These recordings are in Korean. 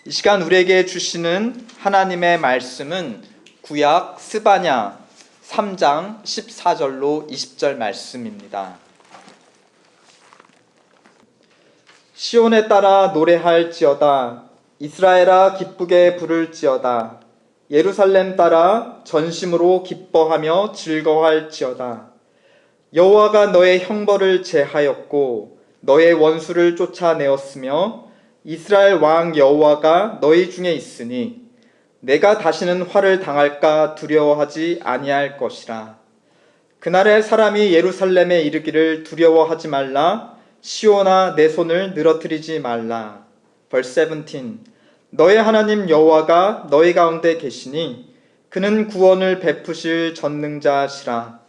이 시간 우리에게 주시는 하나님의 말씀은 구약 스바냐 3장 14절로 20절 말씀입니다. 시온에 따라 노래할지어다. 이스라엘아 기쁘게 부를지어다. 예루살렘 따라 전심으로 기뻐하며 즐거워할지어다. 여호와가 너의 형벌을 제하였고 너의 원수를 쫓아내었으며 이스라엘 왕 여호와가 너희 중에 있으니 내가 다시는 화를 당할까 두려워하지 아니할 것이라. 그날에 사람이 예루살렘에 이르기를 두려워하지 말라. 시온아 내 손을 늘어뜨리지 말라. Verse 17. 너의 하나님 여호와가 너희 가운데 계시니 그는 구원을 베푸실 전능자시라.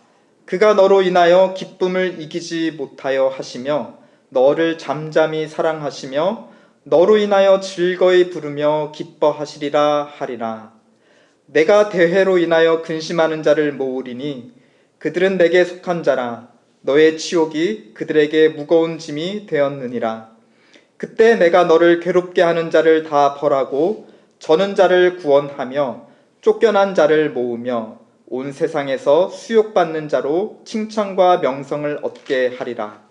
그가 너로 인하여 기쁨을 이기지 못하여 하시며 너를 잠잠히 사랑하시며 너로 인하여 즐거이 부르며 기뻐하시리라 하리라. 내가 대회로 인하여 근심하는 자를 모으리니 그들은 내게 속한 자라. 너의 치욕이 그들에게 무거운 짐이 되었느니라. 그때 내가 너를 괴롭게 하는 자를 다 벌하고 저는 자를 구원하며 쫓겨난 자를 모으며 온 세상에서 수욕받는 자로 칭찬과 명성을 얻게 하리라.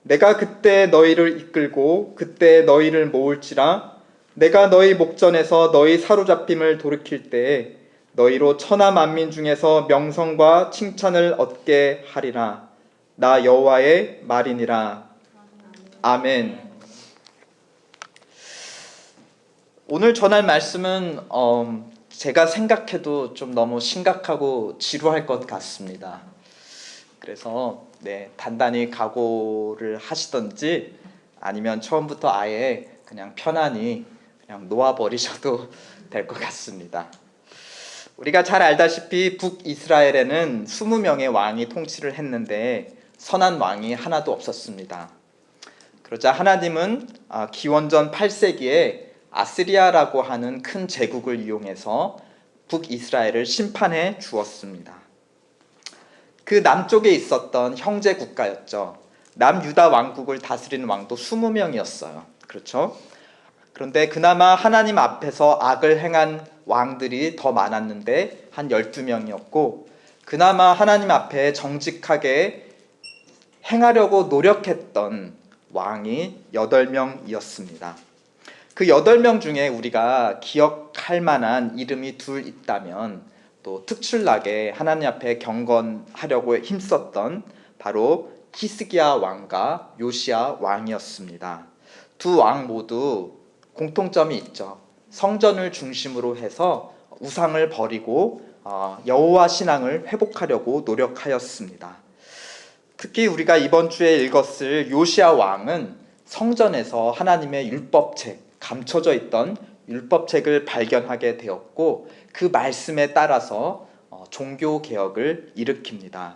내가 그때 너희를 이끌고 그때 너희를 모을지라. 내가 너희 목전에서 너희 사로잡힘을 돌이킬 때에 너희로 천하 만민 중에서 명성과 칭찬을 얻게 하리라. 나 여호와의 말이니라. 아멘. 오늘 전할 말씀은 제가 생각해도 좀 너무 심각하고 지루할 것 같습니다. 그래서 단단히 각오를 하시던지 아니면 처음부터 아예 그냥 편안히 그냥 놓아버리셔도 될 것 같습니다. 우리가 잘 알다시피 북이스라엘에는 20명의 왕이 통치를 했는데 선한 왕이 하나도 없었습니다. 그러자 하나님은 기원전 8세기에 아스리아라고 하는 큰 제국을 이용해서 북이스라엘을 심판해 주었습니다. 그 남쪽에 있었던 형제 국가였죠. 남유다 왕국을 다스리는 왕도 20명이었어요. 그렇죠? 그런데 그나마 하나님 앞에서 악을 행한 왕들이 더 많았는데 한 12명이었고 그나마 하나님 앞에 정직하게 행하려고 노력했던 왕이 8명이었습니다. 그 8명 중에 우리가 기억할 만한 이름이 둘 있다면 또 특출나게 하나님 앞에 경건하려고 힘썼던 바로 히스기야 왕과 요시야 왕이었습니다. 두 왕 모두 공통점이 있죠. 성전을 중심으로 해서 우상을 버리고 여호와 신앙을 회복하려고 노력하였습니다. 특히 우리가 이번 주에 읽었을 요시야 왕은 성전에서 하나님의 율법책, 감춰져 있던 율법책을 발견하게 되었고 그 말씀에 따라서 종교개혁을 일으킵니다.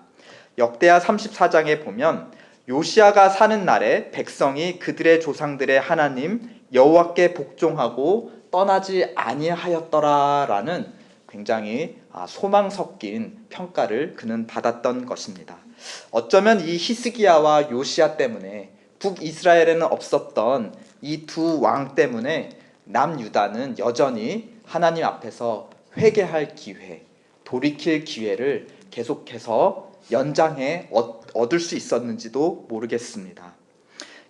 역대하 34장에 보면 요시야가 사는 날에 백성이 그들의 조상들의 하나님 여호와께 복종하고 떠나지 아니하였더라라는 굉장히 소망 섞인 평가를 그는 받았던 것입니다. 어쩌면 이 히스기야와 요시야 때문에 북이스라엘에는 없었던 이 두 왕 때문에 남유다는 여전히 하나님 앞에서 회개할 기회, 돌이킬 기회를 계속해서 연장해 얻을 수 있었는지도 모르겠습니다.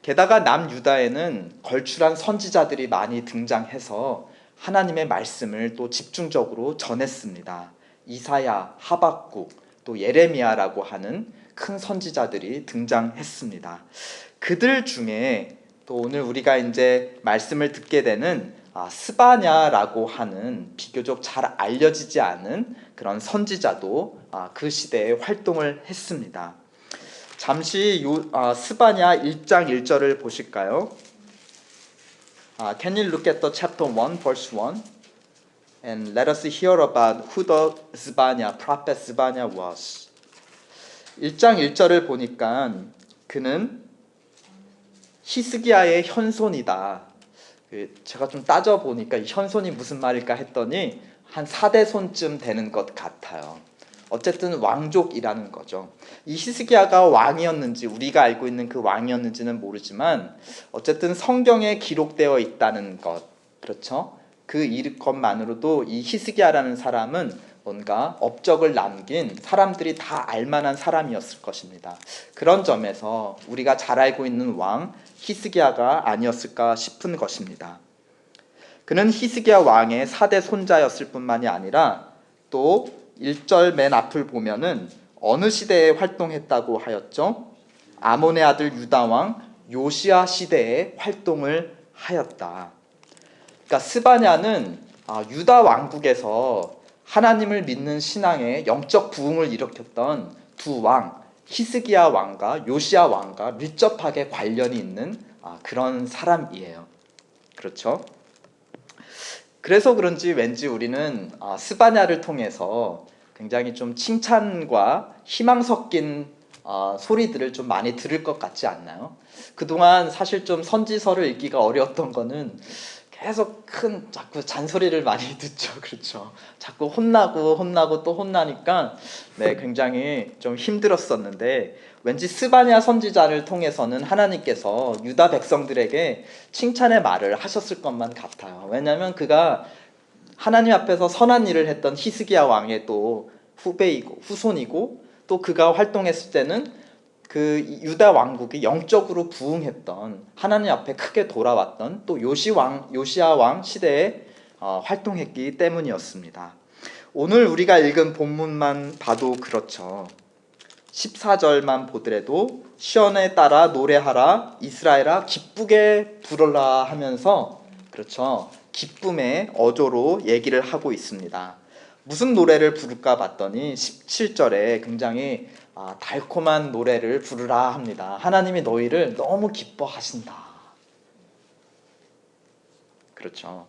게다가 남유다에는 걸출한 선지자들이 많이 등장해서 하나님의 말씀을 또 집중적으로 전했습니다. 이사야, 하박국, 또 예레미야라고 하는 큰 선지자들이 등장했습니다. 그들 중에 또 오늘 우리가 이제 말씀을 듣게 되는 스바냐라고 하는 비교적 잘 알려지지 않은 그런 선지자도 그 시대에 활동을 했습니다. 잠시 스바냐 1장 1절을 보실까요? Can you look at the chapter 1 verse 1 and let us hear about who the Sbanya, prophet Sbanya was. 1장 1절을 보니까 그는 히스기야의 현손이다. 제가 좀 따져보니까 이 현손이 무슨 말일까 했더니 한 4대손쯤 되는 것 같아요. 어쨌든 왕족이라는 거죠. 이 히스기야가 왕이었는지 우리가 알고 있는 그 왕이었는지는 모르지만 어쨌든 성경에 기록되어 있다는 것, 그렇죠? 그 이것만으로도 이 히스기야라는 사람은 뭔가 업적을 남긴 사람들이 다 알만한 사람이었을 것입니다. 그런 점에서 우리가 잘 알고 있는 왕 히스기야가 아니었을까 싶은 것입니다. 그는 히스기야 왕의 4대 손자였을 뿐만이 아니라 또 1절 맨 앞을 보면은 어느 시대에 활동했다고 하였죠? 아몬의 아들 유다 왕 요시야 시대에 활동을 하였다. 그러니까 스바냐는 유다 왕국에서 하나님을 믿는 신앙의 영적 부흥을 일으켰던 두 왕, 히스기야 왕과 요시야 왕과 밀접하게 관련이 있는 그런 사람이에요. 그렇죠? 그래서 그런지 왠지 우리는 스바냐를 통해서 굉장히 좀 칭찬과 희망 섞인 소리들을 좀 많이 들을 것 같지 않나요? 그동안 사실 좀 선지서를 읽기가 어려웠던 거는 계속 큰 자꾸 잔소리를 많이 듣죠. 그렇죠. 자꾸 혼나고 또 혼나니까 굉장히 좀 힘들었었는데 왠지 스바냐 선지자를 통해서는 하나님께서 유다 백성들에게 칭찬의 말을 하셨을 것만 같아요. 왜냐하면 그가 하나님 앞에서 선한 일을 했던 히스기야 왕의 또 후배이고 후손이고 또 그가 활동했을 때는 그 유다 왕국이 영적으로 부흥했던 하나님 앞에 크게 돌아왔던 또 요시야 왕 시대에 활동했기 때문이었습니다. 오늘 우리가 읽은 본문만 봐도 그렇죠. 14절만 보더라도 시온에 따라 노래하라 이스라엘아 기쁘게 부르라 하면서 그렇죠. 기쁨의 어조로 얘기를 하고 있습니다. 무슨 노래를 부를까 봤더니 17절에 굉장히 달콤한 노래를 부르라 합니다. 하나님이 너희를 너무 기뻐하신다. 그렇죠.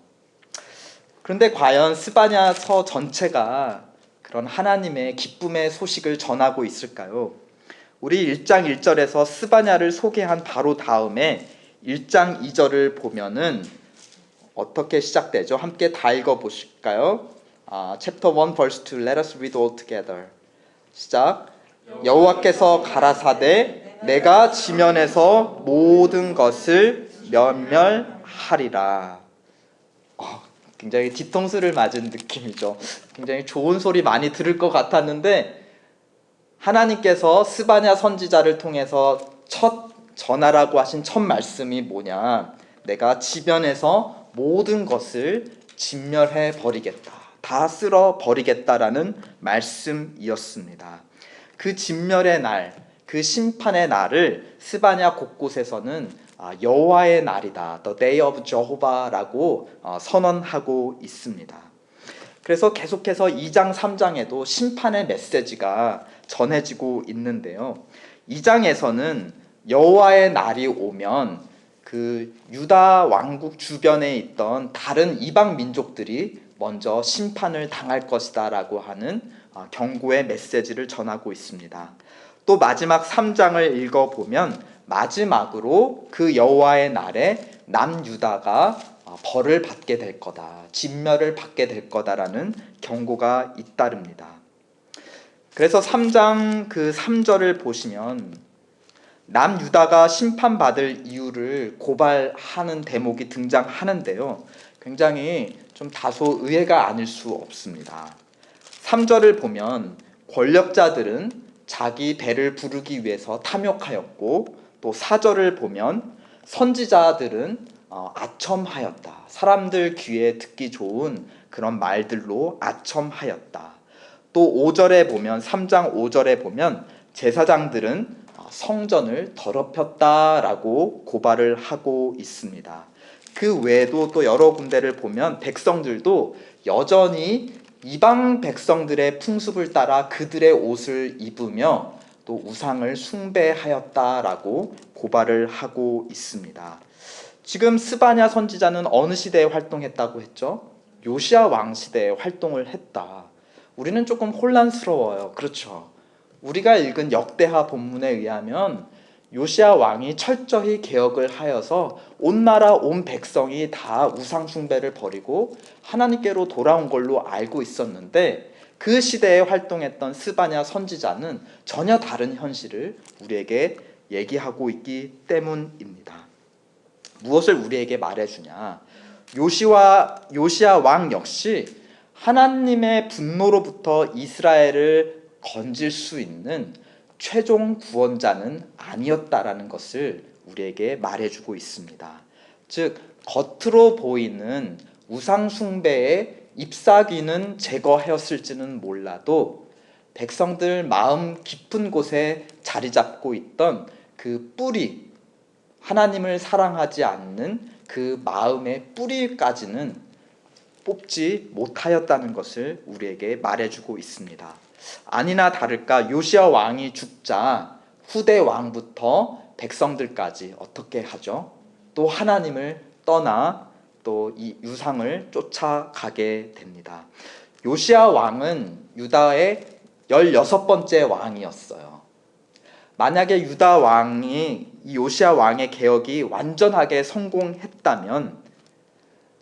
그런데 과연 스바냐서 전체가 그런 하나님의 기쁨의 소식을 전하고 있을까요? 우리 1장 1절에서 스바냐를 소개한 바로 다음에 1장 2절을 보면은 어떻게 시작되죠? 함께 다 읽어보실까요? Chapter 1 verse 2 Let us read all together. 시작. 여호와께서 가라사대 내가 지면에서 모든 것을 면멸하리라. 굉장히 뒤통수를 맞은 느낌이죠. 굉장히 좋은 소리 많이 들을 것 같았는데 하나님께서 스바냐 선지자를 통해서 첫 전하라고 하신 첫 말씀이 뭐냐? 내가 지면에서 모든 것을 진멸해 버리겠다. 다 쓸어 버리겠다라는 말씀이었습니다. 그 진멸의 날, 그 심판의 날을 스바냐 곳곳에서는 여호와의 날이다, The Day of Jehovah라고 선언하고 있습니다. 그래서 계속해서 2장, 3장에도 심판의 메시지가 전해지고 있는데요. 2장에서는 여호와의 날이 오면 그 유다 왕국 주변에 있던 다른 이방 민족들이 먼저 심판을 당할 것이다 라고 하는 경고의 메시지를 전하고 있습니다. 또 마지막 3장을 읽어보면 마지막으로 그 여호와의 날에 남유다가 벌을 받게 될 거다, 진멸을 받게 될 거다라는 경고가 잇따릅니다. 그래서 3장 그 3절을 보시면 남유다가 심판받을 이유를 고발하는 대목이 등장하는데요. 굉장히 좀 다소 의외가 아닐 수 없습니다. 3절을 보면 권력자들은 자기 배를 부르기 위해서 탐욕하였고, 또 4절을 보면 선지자들은 아첨하였다. 사람들 귀에 듣기 좋은 그런 말들로 아첨하였다. 또 5절에 보면 3장 5절에 보면 제사장들은 성전을 더럽혔다라고 고발을 하고 있습니다. 그 외에도 또 여러 군데를 보면 백성들도 여전히 이방 백성들의 풍습을 따라 그들의 옷을 입으며 또 우상을 숭배하였다라고 고발을 하고 있습니다. 지금 스바냐 선지자는 어느 시대에 활동했다고 했죠? 요시야 왕 시대에 활동을 했다. 우리는 조금 혼란스러워요. 그렇죠? 우리가 읽은 역대하 본문에 의하면 요시야 왕이 철저히 개혁을 하여서 온 나라 온 백성이 다 우상 숭배를 버리고 하나님께로 돌아온 걸로 알고 있었는데 그 시대에 활동했던 스바냐 선지자는 전혀 다른 현실을 우리에게 얘기하고 있기 때문입니다. 무엇을 우리에게 말해주냐? 요시야 왕 역시 하나님의 분노로부터 이스라엘을 건질 수 있는 최종 구원자는 아니었다라는 것을 우리에게 말해주고 있습니다. 즉 겉으로 보이는 우상 숭배의 잎사귀는 제거하였을지는 몰라도 백성들 마음 깊은 곳에 자리 잡고 있던 그 뿌리, 하나님을 사랑하지 않는 그 마음의 뿌리까지는 뽑지 못하였다는 것을 우리에게 말해주고 있습니다. 아니나 다를까 요시야 왕이 죽자 후대 왕부터 백성들까지 어떻게 하죠? 또 하나님을 떠나 또 이 유상을 쫓아가게 됩니다. 요시야 왕은 유다의 16번째 왕이었어요. 만약에 유다 왕이 이 요시야 왕의 개혁이 완전하게 성공했다면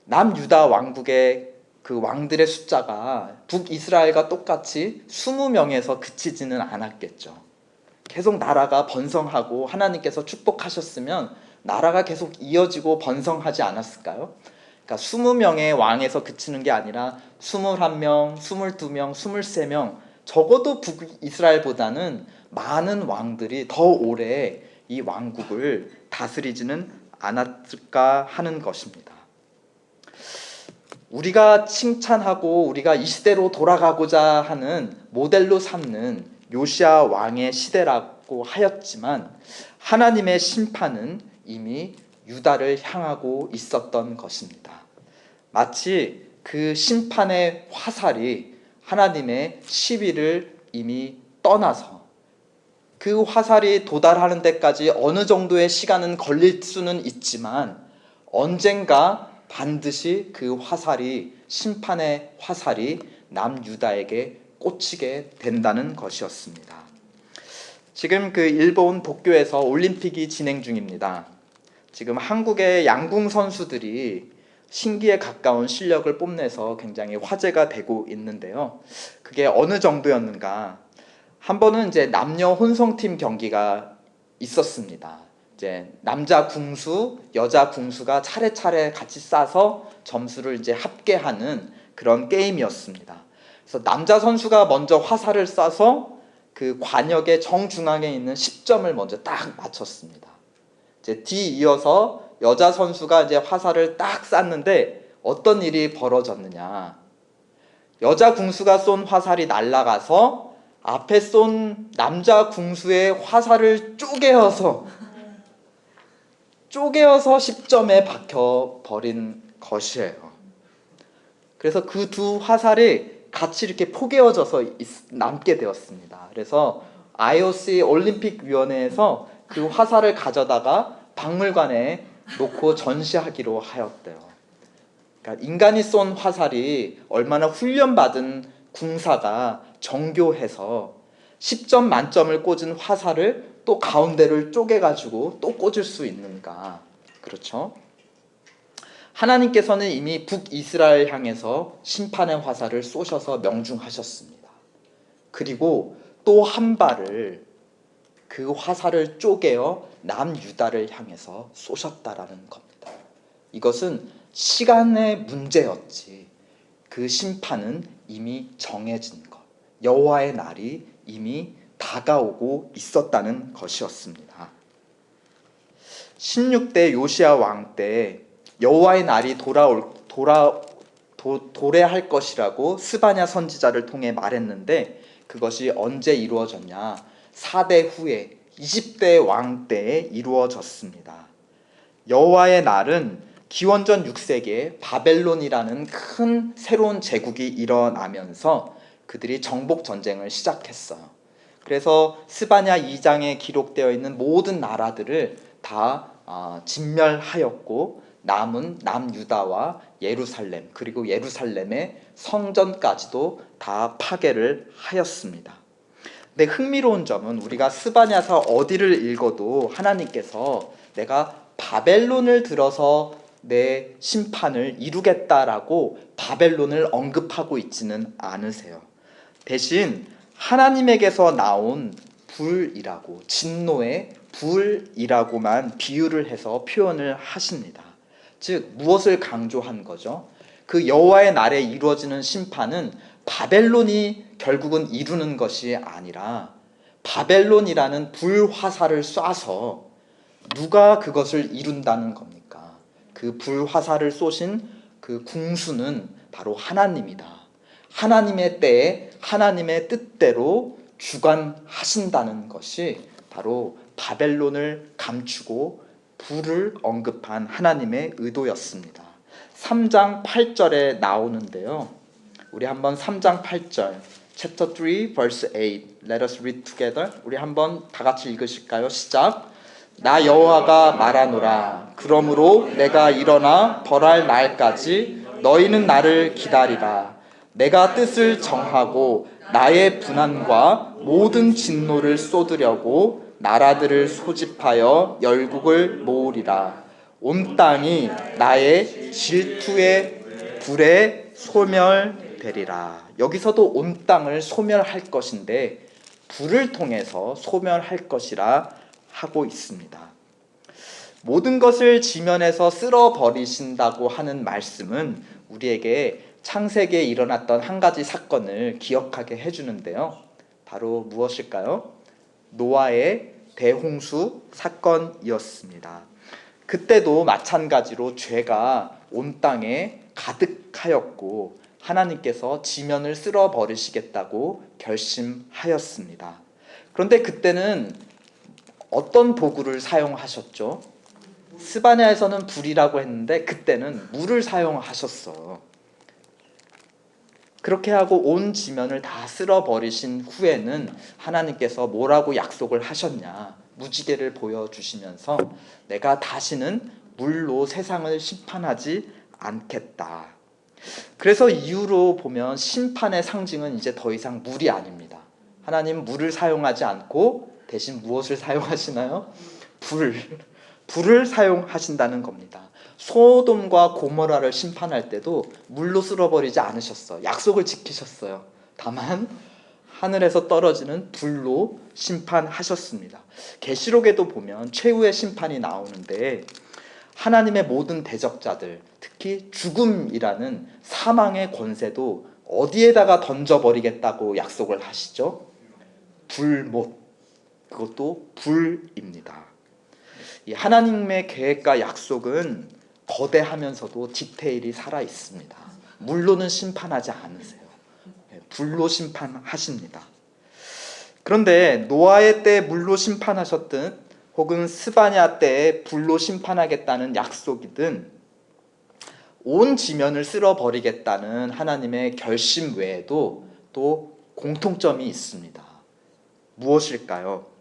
남유다 왕국의 그 왕들의 숫자가 북이스라엘과 똑같이 20명에서 그치지는 않았겠죠. 계속 나라가 번성하고 하나님께서 축복하셨으면 나라가 계속 이어지고 번성하지 않았을까요? 그러니까 20명의 왕에서 그치는 게 아니라 21명, 22명, 23명, 적어도 북이스라엘보다는 많은 왕들이 더 오래 이 왕국을 다스리지는 않았을까 하는 것입니다. 우리가 칭찬하고 우리가 이 시대로 돌아가고자 하는 모델로 삼는 요시야 왕의 시대라고 하였지만 하나님의 심판은 이미 유다를 향하고 있었던 것입니다. 마치 그 심판의 화살이 하나님의 시비를 이미 떠나서 그 화살이 도달하는 데까지 어느 정도의 시간은 걸릴 수는 있지만 언젠가 반드시 그 화살이, 심판의 화살이 남유다에게 꽂히게 된다는 것이었습니다. 지금 그 일본 도쿄에서 올림픽이 진행 중입니다. 지금 한국의 양궁 선수들이 신기에 가까운 실력을 뽐내서 굉장히 화제가 되고 있는데요. 그게 어느 정도였는가? 한 번은 이제 남녀 혼성팀 경기가 있었습니다. 이제 남자 궁수, 여자 궁수가 차례차례 같이 싸서 점수를 이제 합계하는 그런 게임이었습니다. 그래서 남자 선수가 먼저 화살을 쏴서 그 관역의 정중앙에 있는 10점을 먼저 딱 맞췄습니다. 이제 뒤이어서 여자 선수가 이제 화살을 딱 쐈는데 어떤 일이 벌어졌느냐? 여자 궁수가 쏜 화살이 날아가서 앞에 쏜 남자 궁수의 화살을 쪼개어서 10점에 박혀버린 것이에요. 그래서 그 두 화살이 같이 이렇게 포개어져서 남게 되었습니다. 그래서 IOC 올림픽위원회에서 그 화살을 가져다가 박물관에 놓고 전시하기로 하였대요. 그러니까 인간이 쏜 화살이 얼마나 훈련받은 궁사가 정교해서 10점 만점을 꽂은 화살을 또 가운데를 쪼개가지고 또 꽂을 수 있는가. 그렇죠? 하나님께서는 이미 북이스라엘 향해서 심판의 화살을 쏘셔서 명중하셨습니다. 그리고 또 한 발을 그 화살을 쪼개어 남유다를 향해서 쏘셨다라는 겁니다. 이것은 시간의 문제였지 그 심판은 이미 정해진 것, 여호와의 날이 이미 다가오고 있었다는 것이었습니다. 16대 요시야 왕 때 여호와의 날이 도래할 것이라고 스바냐 선지자를 통해 말했는데 그것이 언제 이루어졌냐? 4대 후에 20대 왕 때에 이루어졌습니다. 여호와의 날은 기원전 6세기에 바벨론이라는 큰 새로운 제국이 일어나면서 그들이 정복 전쟁을 시작했어요. 그래서 스바냐 2장에 기록되어 있는 모든 나라들을 다 진멸하였고 남은 남유다와 예루살렘 그리고 예루살렘의 성전까지도 다 파괴를 하였습니다. 근데 흥미로운 점은 우리가 스바냐서 어디를 읽어도 하나님께서 내가 바벨론을 들어서 내 심판을 이루겠다라고 바벨론을 언급하고 있지는 않으세요. 대신 하나님에게서 나온 불이라고, 진노의 불이라고만 비유를 해서 표현을 하십니다. 즉 무엇을 강조한 거죠? 그 여호와의 날에 이루어지는 심판은 바벨론이 결국은 이루는 것이 아니라 바벨론이라는 불화살을 쏴서 누가 그것을 이룬다는 겁니까? 그 불화살을 쏘신 그 궁수는 바로 하나님이다. 하나님의 때에 하나님의 뜻대로 주관하신다는 것이 바로 바벨론을 감추고 불을 언급한 하나님의 의도였습니다. 3장 8절에 나오는데요. 우리 한번 3장 8절 Chapter 3 verse 8 Let us read together. 우리 한번 다 같이 읽으실까요? 시작. 나 여호와가 말하노라. 그러므로 내가 일어나 벌할 날까지 너희는 나를 기다리라. 내가 뜻을 정하고 나의 분한과 모든 진노를 쏟으려고 나라들을 소집하여 열국을 모으리라. 온 땅이 나의 질투의 불에 소멸되리라. 여기서도 온 땅을 소멸할 것인데 불을 통해서 소멸할 것이라 하고 있습니다. 모든 것을 지면에서 쓸어버리신다고 하는 말씀은 우리에게 창세기에 일어났던 한 가지 사건을 기억하게 해주는데요. 바로 무엇일까요? 노아의 대홍수 사건이었습니다. 그때도 마찬가지로 죄가 온 땅에 가득하였고 하나님께서 지면을 쓸어버리시겠다고 결심하였습니다. 그런데 그때는 어떤 도구를 사용하셨죠? 스바냐에서는 불이라고 했는데 그때는 물을 사용하셨어요. 그렇게 하고 온 지면을 다 쓸어버리신 후에는 하나님께서 뭐라고 약속을 하셨냐? 무지개를 보여주시면서 내가 다시는 물로 세상을 심판하지 않겠다. 그래서 이후로 보면 심판의 상징은 이제 더 이상 물이 아닙니다. 하나님 물을 사용하지 않고 대신 무엇을 사용하시나요? 불을 사용하신다는 겁니다. 소돔과 고모라를 심판할 때도 물로 쓸어버리지 않으셨어요. 약속을 지키셨어요. 다만 하늘에서 떨어지는 불로 심판하셨습니다. 계시록에도 보면 최후의 심판이 나오는데 하나님의 모든 대적자들, 특히 죽음이라는 사망의 권세도 어디에다가 던져버리겠다고 약속을 하시죠? 불못, 그것도 불입니다. 이 하나님의 계획과 약속은 거대하면서도 디테일이 살아 있습니다. 물로는 심판하지 않으세요. 불로 심판하십니다. 그런데 노아의 때 물로 심판하셨든 혹은 스바냐 때에 불로 심판하겠다는 약속이든 온 지면을 쓸어버리겠다는 하나님의 결심 외에도 또 공통점이 있습니다. 무엇일까요?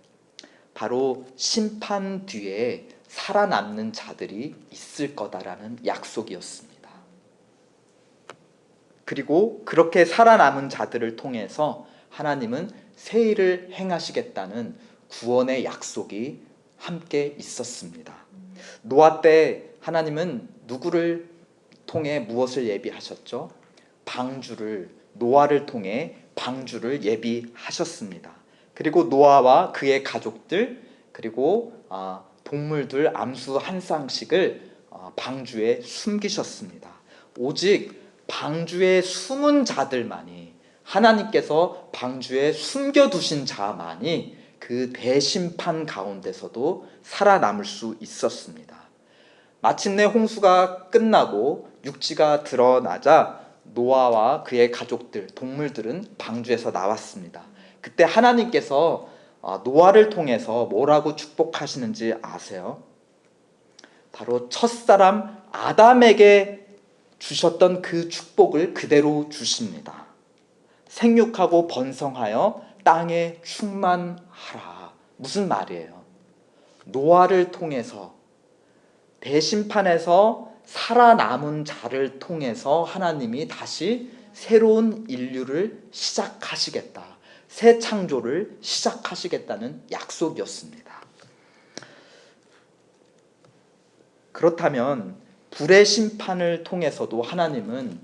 바로 심판 뒤에 살아남는 자들이 있을 거다라는 약속이었습니다. 그리고 그렇게 살아남은 자들을 통해서 하나님은 새 일을 행하시겠다는 구원의 약속이 함께 있었습니다. 노아 때 하나님은 누구를 통해 무엇을 예비하셨죠? 노아를 통해 방주를 예비하셨습니다. 그리고 노아와 그의 가족들 그리고 동물들 암수 한 쌍씩을 방주에 숨기셨습니다. 오직 방주에 숨은 자들만이 하나님께서 방주에 숨겨두신 자만이 그 대심판 가운데서도 살아남을 수 있었습니다. 마침내 홍수가 끝나고 육지가 드러나자 노아와 그의 가족들, 동물들은 방주에서 나왔습니다. 그때 하나님께서 노아를 통해서 뭐라고 축복하시는지 아세요? 바로 첫사람 아담에게 주셨던 그 축복을 그대로 주십니다. 생육하고 번성하여 땅에 충만하라. 무슨 말이에요? 노아를 통해서 대심판에서 살아남은 자를 통해서 하나님이 다시 새로운 인류를 시작하시겠다. 새 창조를 시작하시겠다는 약속이었습니다. 그렇다면 불의 심판을 통해서도 하나님은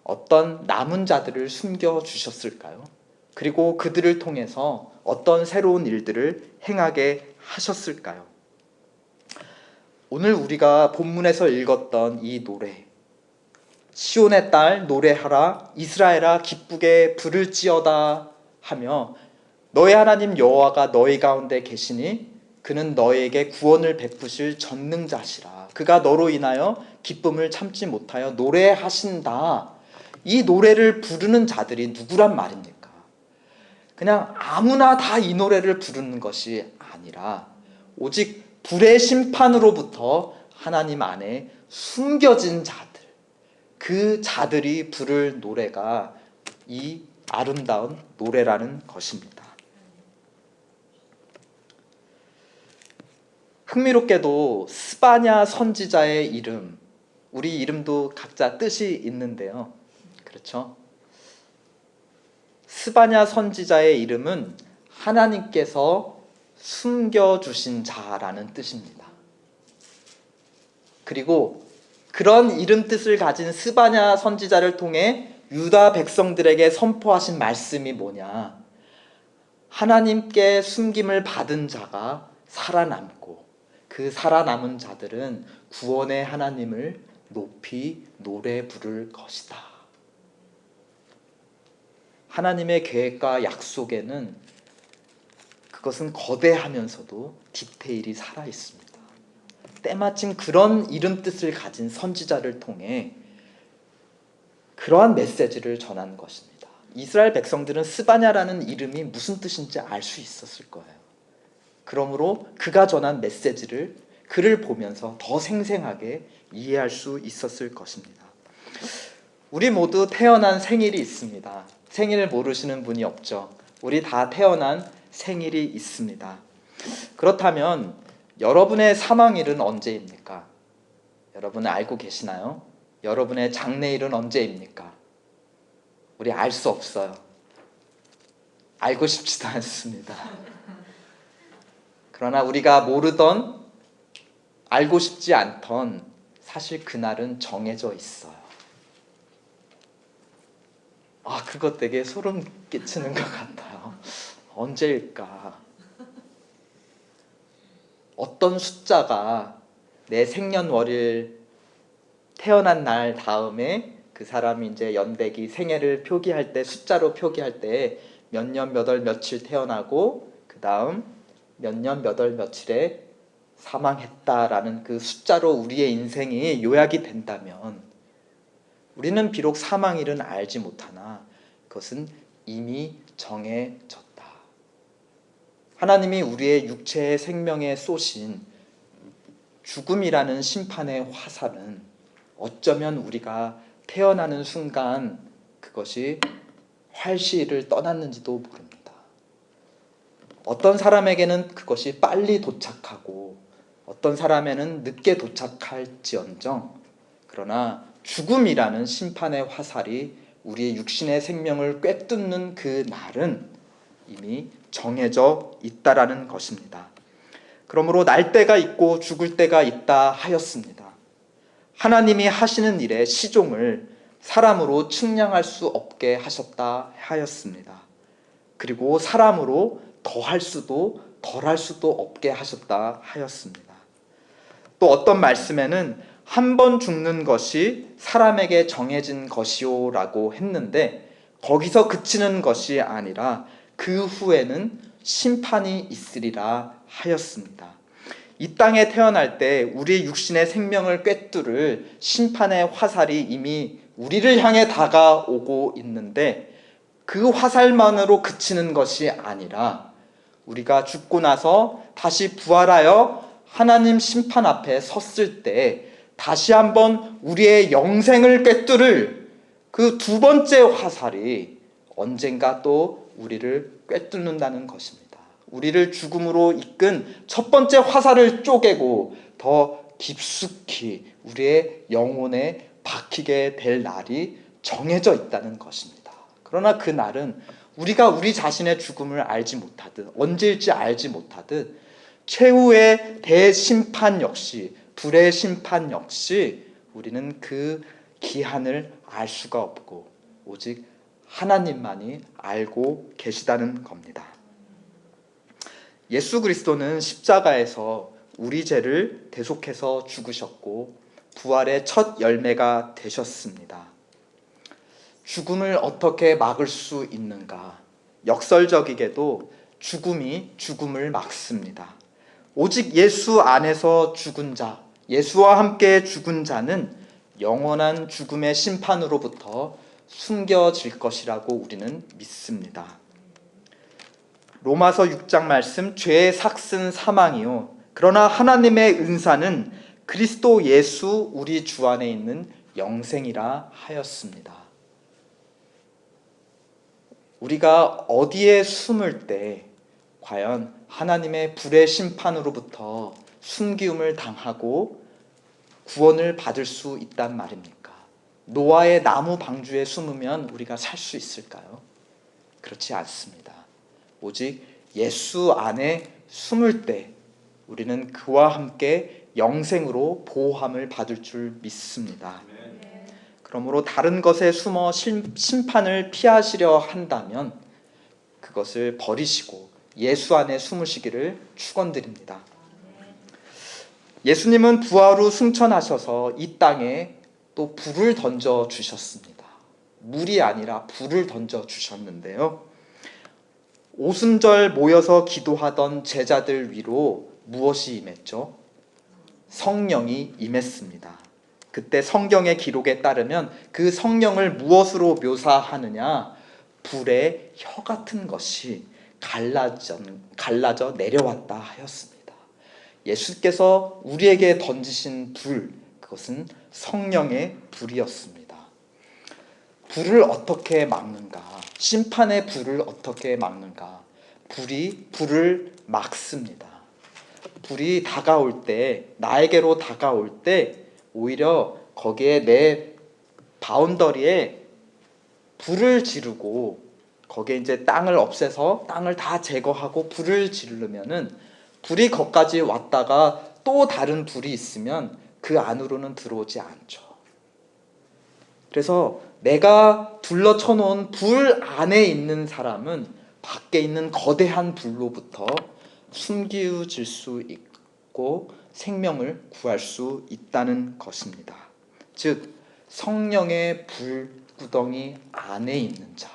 어떤 남은 자들을 숨겨주셨을까요? 그리고 그들을 통해서 어떤 새로운 일들을 행하게 하셨을까요? 오늘 우리가 본문에서 읽었던 이 노래, 시온의 딸 노래하라, 이스라엘아 기쁘게 부를지어다 하며, 너의 하나님 여호와가 너희 가운데 계시니 그는 너에게 구원을 베푸실 전능자시라. 그가 너로 인하여 기쁨을 참지 못하여 노래하신다. 이 노래를 부르는 자들이 누구란 말입니까? 그냥 아무나 다 이 노래를 부르는 것이 아니라 오직 불의 심판으로부터 하나님 안에 숨겨진 자들, 그 자들이 부를 노래가 이 아름다운 노래라는 것입니다. 흥미롭게도 스바냐 선지자의 이름, 우리 이름도 각자 뜻이 있는데요. 그렇죠? 스바냐 선지자의 이름은 하나님께서 숨겨주신 자라는 뜻입니다. 그리고 그런 이름 뜻을 가진 스바냐 선지자를 통해 유다 백성들에게 선포하신 말씀이 뭐냐? 하나님께 숨김을 받은 자가 살아남고 그 살아남은 자들은 구원의 하나님을 높이 노래 부를 것이다. 하나님의 계획과 약속에는 그것은 거대하면서도 디테일이 살아있습니다. 때마침 그런 이름 뜻을 가진 선지자를 통해 그러한 메시지를 전한 것입니다. 이스라엘 백성들은 스바냐라는 이름이 무슨 뜻인지 알 수 있었을 거예요. 그러므로 그가 전한 메시지를 그를 보면서 더 생생하게 이해할 수 있었을 것입니다. 우리 모두 태어난 생일이 있습니다. 생일을 모르시는 분이 없죠. 우리 다 태어난 생일이 있습니다. 그렇다면 여러분의 사망일은 언제입니까? 여러분은 알고 계시나요? 여러분의 장래일은 언제입니까? 우리 알 수 없어요. 알고 싶지도 않습니다. 그러나 우리가 모르던, 알고 싶지 않던 사실 그날은 정해져 있어요. 그거 되게 소름 끼치는 것 같아요. 언제일까? 어떤 숫자가 내 생년월일 태어난 날 다음에 그 사람이 이제 연대기 생애를 표기할 때, 숫자로 표기할 때 몇 년 몇 월 며칠 태어나고 그 다음 몇 년 몇 월 며칠에 사망했다라는 그 숫자로 우리의 인생이 요약이 된다면, 우리는 비록 사망일은 알지 못하나 그것은 이미 정해졌다. 하나님이 우리의 육체의 생명에 쏘신 죽음이라는 심판의 화살은 어쩌면 우리가 태어나는 순간 그것이 활시를 떠났는지도 모릅니다. 어떤 사람에게는 그것이 빨리 도착하고 어떤 사람에는 늦게 도착할지언정, 그러나 죽음이라는 심판의 화살이 우리의 육신의 생명을 꿰뚫는 그 날은 이미 정해져 있다라는 것입니다. 그러므로 날 때가 있고 죽을 때가 있다 하였습니다. 하나님이 하시는 일의 시종을 사람으로 측량할 수 없게 하셨다 하였습니다. 그리고 사람으로 더할 수도 덜할 수도 없게 하셨다 하였습니다. 또 어떤 말씀에는 한 번 죽는 것이 사람에게 정해진 것이요 라고 했는데, 거기서 그치는 것이 아니라 그 후에는 심판이 있으리라 하였습니다. 이 땅에 태어날 때 우리 육신의 생명을 꿰뚫을 심판의 화살이 이미 우리를 향해 다가오고 있는데, 그 화살만으로 그치는 것이 아니라 우리가 죽고 나서 다시 부활하여 하나님 심판 앞에 섰을 때 다시 한번 우리의 영생을 꿰뚫을 그 두 번째 화살이 언젠가 또 우리를 꿰뚫는다는 것입니다. 우리를 죽음으로 이끈 첫 번째 화살을 쪼개고 더 깊숙이 우리의 영혼에 박히게 될 날이 정해져 있다는 것입니다. 그러나 그 날은 우리가 우리 자신의 죽음을 알지 못하듯, 언제일지 알지 못하듯, 최후의 대심판 역시, 불의 심판 역시 우리는 그 기한을 알 수가 없고 오직 하나님만이 알고 계시다는 겁니다. 예수 그리스도는 십자가에서 우리 죄를 대속해서 죽으셨고 부활의 첫 열매가 되셨습니다. 죽음을 어떻게 막을 수 있는가? 역설적이게도 죽음이 죽음을 막습니다. 오직 예수 안에서 죽은 자, 예수와 함께 죽은 자는 영원한 죽음의 심판으로부터 숨겨질 것이라고 우리는 믿습니다. 로마서 6장 말씀, 죄의 삭은 사망이요 그러나 하나님의 은사는 그리스도 예수 우리 주 안에 있는 영생이라 하였습니다. 우리가 어디에 숨을 때 과연 하나님의 불의 심판으로부터 숨기움을 당하고 구원을 받을 수 있단 말입니까? 노아의 나무 방주에 숨으면 우리가 살 수 있을까요? 그렇지 않습니다. 오직 예수 안에 숨을 때 우리는 그와 함께 영생으로 보호함을 받을 줄 믿습니다. 그러므로 다른 것에 숨어 심판을 피하시려 한다면 그것을 버리시고 예수 안에 숨으시기를 축원드립니다. 예수님은 부활 후 승천하셔서 이 땅에 또 불을 던져 주셨습니다. 물이 아니라 불을 던져 주셨는데요. 오순절 모여서 기도하던 제자들 위로 무엇이 임했죠? 성령이 임했습니다. 그때 성경의 기록에 따르면 그 성령을 무엇으로 묘사하느냐? 불의 혀 같은 것이 갈라져 내려왔다 하였습니다. 예수께서 우리에게 던지신 불, 그것은 성령의 불이었습니다. 불을 어떻게 막는가? 심판의 불을 어떻게 막는가? 불이 불을 막습니다. 불이 다가올 때, 나에게로 다가올 때 오히려 거기에 내 바운더리에 불을 지르고 거기에 이제 땅을 없애서 땅을 다 제거하고 불을 지르면은 불이 거기까지 왔다가 또 다른 불이 있으면 그 안으로는 들어오지 않죠. 그래서 내가 둘러쳐 놓은 불 안에 있는 사람은 밖에 있는 거대한 불로부터 숨겨질 수 있고 생명을 구할 수 있다는 것입니다. 즉 성령의 불구덩이 안에 있는 자,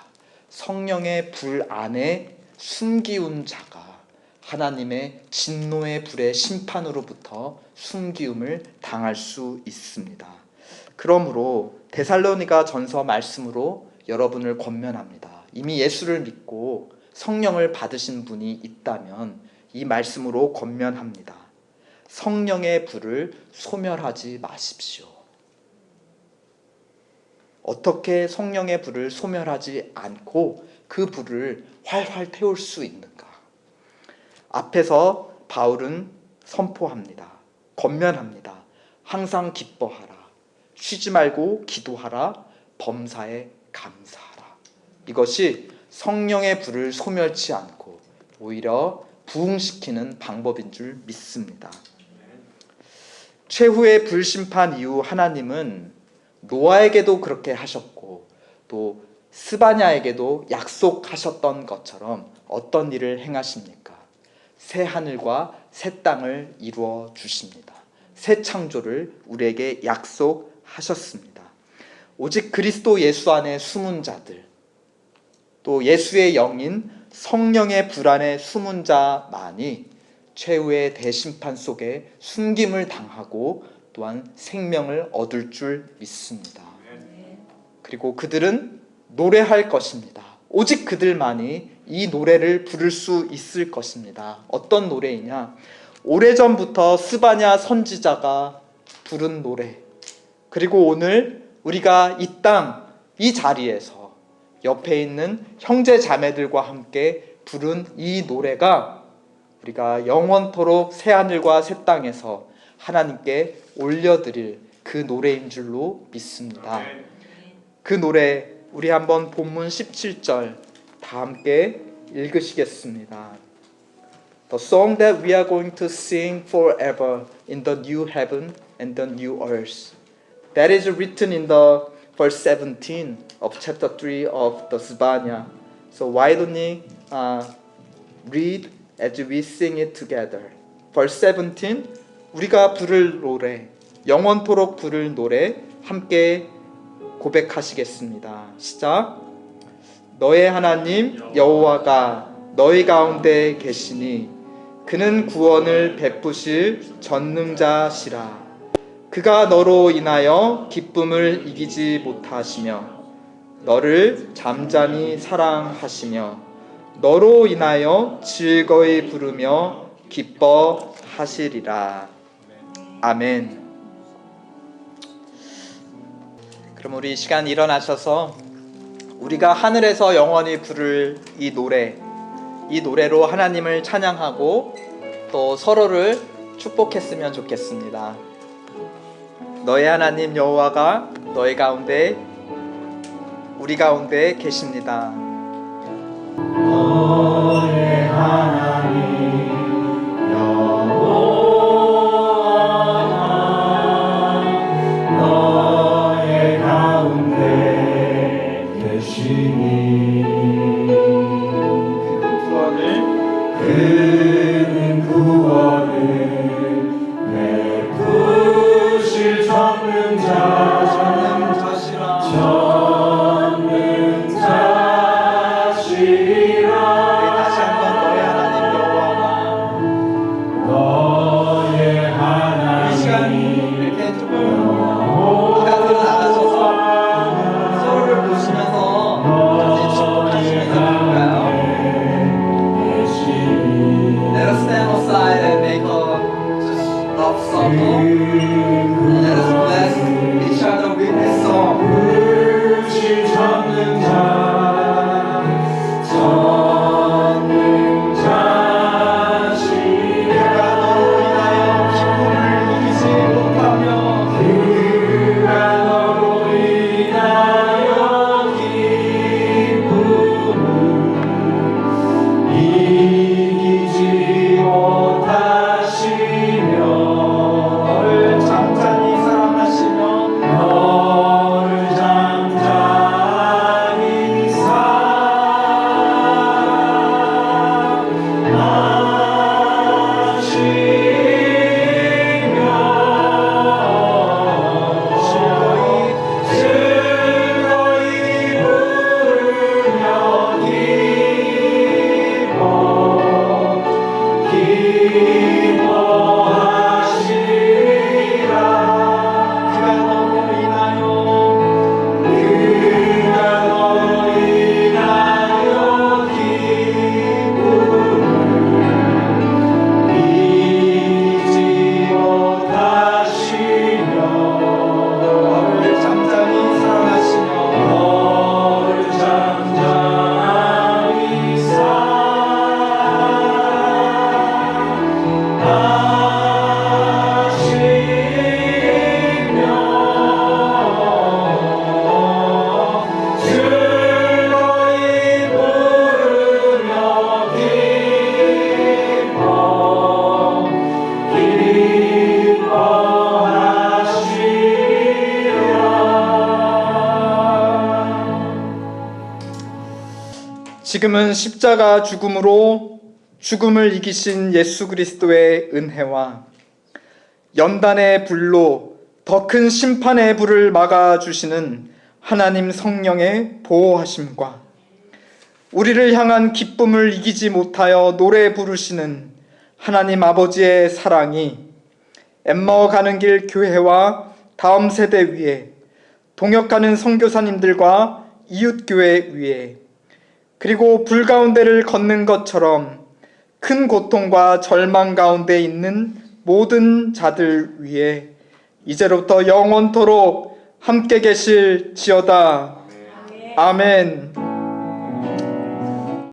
성령의 불 안에 숨기운 자가 하나님의 진노의 불의 심판으로부터 숨기움을 당할 수 있습니다. 그러므로 데살로니가 전서 말씀으로 여러분을 권면합니다. 이미 예수를 믿고 성령을 받으신 분이 있다면 이 말씀으로 권면합니다. 성령의 불을 소멸하지 마십시오. 어떻게 성령의 불을 소멸하지 않고 그 불을 활활 태울 수 있는가? 앞에서 바울은 선포합니다. 권면합니다. 항상 기뻐하라. 쉬지 말고 기도하라. 범사에 감사하라. 이것이 성령의 불을 소멸치 않고 오히려 부흥시키는 방법인 줄 믿습니다. 최후의 불심판 이후 하나님은 노아에게도 그렇게 하셨고 또 스바냐에게도 약속하셨던 것처럼 어떤 일을 행하십니까? 새 하늘과 새 땅을 이루어 주십니다. 새 창조를 우리에게 약속하셨습니다. 오직 그리스도 예수 안에 숨은 자들, 또 예수의 영인 성령의 불 안에 숨은 자만이 최후의 대심판 속에 숨김을 당하고 또한 생명을 얻을 줄 믿습니다. 그리고 그들은 노래할 것입니다. 오직 그들만이 이 노래를 부를 수 있을 것입니다. 어떤 노래이냐? 오래전부터 스바냐 선지자가 부른 노래, 그리고 오늘 우리가 이 땅, 이 자리에서 옆에 있는 형제 자매들과 함께 부른 이 노래가 우리가 영원토록 새하늘과 새 땅에서 하나님께 올려드릴 그 노래인 줄로 믿습니다. 그 노래 우리 한번 본문 17절 다 함께 읽으시겠습니다. The song that we are going to sing forever in the new heaven and the new earth. That is written in the verse 17 of chapter 3 of the Sbanya. So why don't you read as we sing it together? verse 17 우리가 부를 노래, 영원토록 부를 노래 함께 고백하시겠습니다. 시작. 너의 하나님 여호와가 너희 가운데 계시니 그는 구원을 베푸실 전능자시라. 그가 너로 인하여 기쁨을 이기지 못하시며 너를 잠잠히 사랑하시며 너로 인하여 즐거이 부르며 기뻐하시리라. 아멘. 그럼 우리 이 시간 일어나셔서 우리가 하늘에서 영원히 부를 이 노래로 하나님을 찬양하고 또 서로를 축복했으면 좋겠습니다. 너의 하나님 여호와가 너희 가운데 우리 가운데 계십니다. 너의 하나님 여호와가 너의 가운데 계시니 그는 구원을 베푸실 전능자시라. 다시 한번 너의 하나님 여호와가 너의 이 시간 하나님 이렇게 조금 바깥으로 나가셔서 서로를 보시면서 같이 축복하시면서 볼까요? Let us stand aside and make a love song. Let us bless each other with this song. 그가 너로 인하여 기쁨을 이기지 못하며 너를 잠잠히 사랑하시며 그가 너로 인하여 너를 잠잠히 사랑하시며 지금은 십자가 죽음으로 죽음을 이기신 예수 그리스도의 은혜와 연단의 불로 더 큰 심판의 불을 막아주시는 하나님 성령의 보호하심과 우리를 향한 기쁨을 이기지 못하여 노래 부르시는 하나님 아버지의 사랑이 엠마오 가는 길 교회와 다음 세대 위에 동역하는 선교사님들과 이웃교회 위에 그리고 불 가운데를 걷는 것처럼 큰 고통과 절망 가운데 있는 모든 자들 위에 이제로부터 영원토록 함께 계실지어다. 아멘.